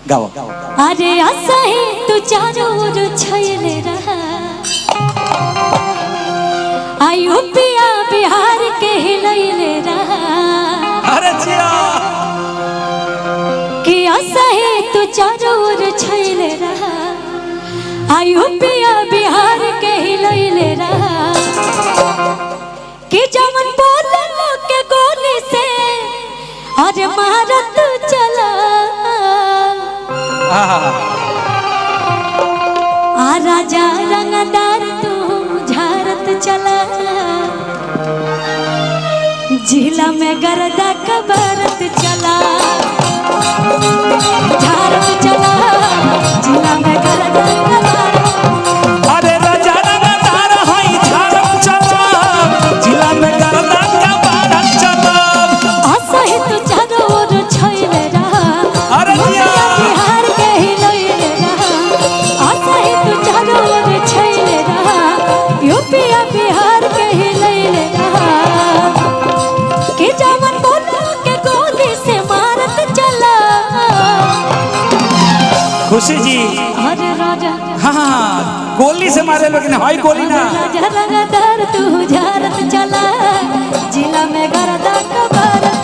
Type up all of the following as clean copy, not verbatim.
गाओ। अरे आशा है तू चारों ओर छायले रहा, आयु पिया बिहार के हिलैले रहा। अरे जिया कि आशा है तू चारों ओर छायले रहा, आयु पिया बिहार के हिलैले रहा। कि जमन बोले के गोली से अरे महारत चला, आ राजा रंगदार तू झारत चला, जिला में गर्दा कबरत चला, झारत चला, जिला में गर्दा कबरत। अरे राजा रंगदार हई झारत चला, जिला में गर्दा कबरत चला। आशा है तू चारों ओर छायले रहा, अरे जिया बिहार के हिलैले रहा। आशा है तू चारों ओर छायले रहा, यूपी बिहार के हिलैले रहा। कि जमन बोलो के गोली से मारत चला। खुशी जी अरे राजा हाँ गोली से मारे लेकिन हाई गोली ना। राजा रंगदार तू झारत चला, जिला में गर्दा कबरत।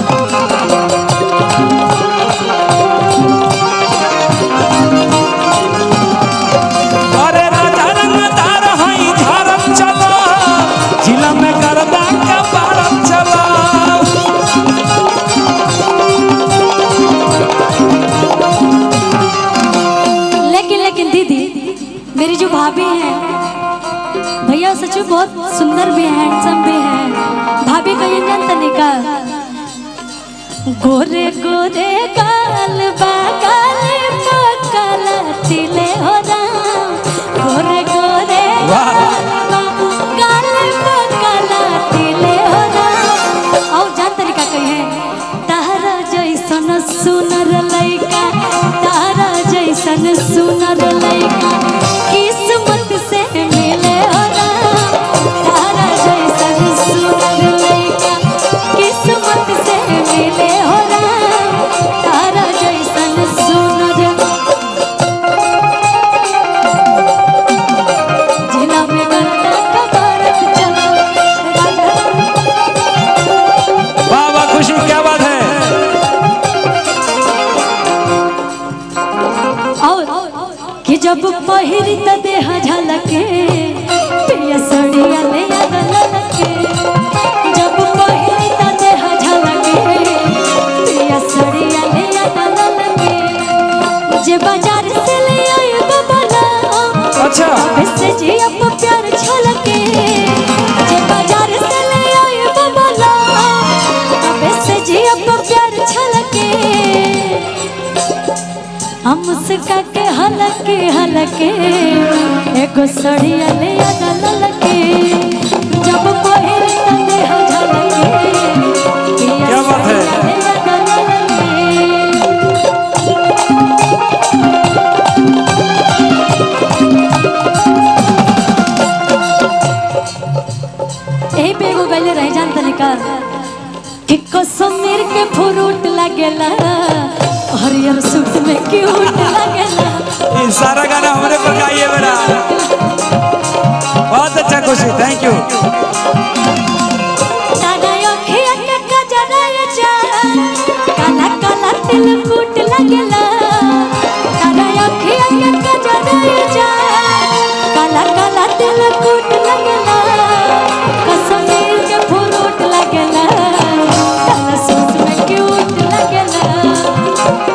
अरे राजा रंगदार हई झारत चला, जिला में गर्दा कबरत चला। लेकिन दीदी मेरी जो भाभी है, भैया सच में बहुत सुंदर भी है, हैंडसम भी है। भाभी का ये नाम तनिका गोरे गोरे गाल बागाल पकल तिले हो राम, गोरे गोरे गाल पकल तिले हो राम। और जान तनिका कही है तारा जैसन सुनर लइका, तारा जैसन सुनर लइका किस्मत से मिले हो राम, तारा जैसन सुनर लइका किस्मत से मिले हो राम, तारा जैसन सुनर। जिला में गर्दा कबरत चला, वाह वाह खुशी क्या बात है। कि जब पहिरी त देह झलके पिया सड़िया ले ललके, जब पहिरी त देह झलके पिया सड़िया ले ललके। जे बाजार से ले आई बबला, अच्छा इससे जी अब प्यार छलके। जे बाजार से ले आई बबला, इससे जी अब प्यार छलके। हम मुस्का के हलके हलके एगो सड़िया ले ललके, जब पहिरी त देह झलके क्या बात है। यही पे एगो गले रह जान तनिका कि कश्मीर के फ्रूट लगेला, हरियर सूट में क्यूट लगेला। ये सारा गाना हमारे पर गाइए बेटा, बहुत अच्छा खुशी, थैंक यू। तारा अखिया के कजरा जा, काला काला तिलकुट लगेला। तारा अखिया के कजरा जा, काला काला तिलकुट लगेला। कश्मीर के फ्रूट लगेला, काला सूट में क्यूट लगेला।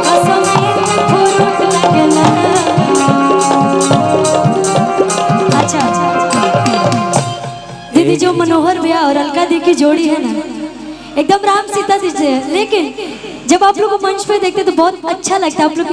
कश्मीर के फ्रूट लगेला। अच्छा दीदी जो मनोहर भैया और अलका दी की जोड़ी है ना, एकदम राम सीता जी से। लेकिन जब आप लोग को मंच पे देखते तो बहुत अच्छा लगता है। आप लोग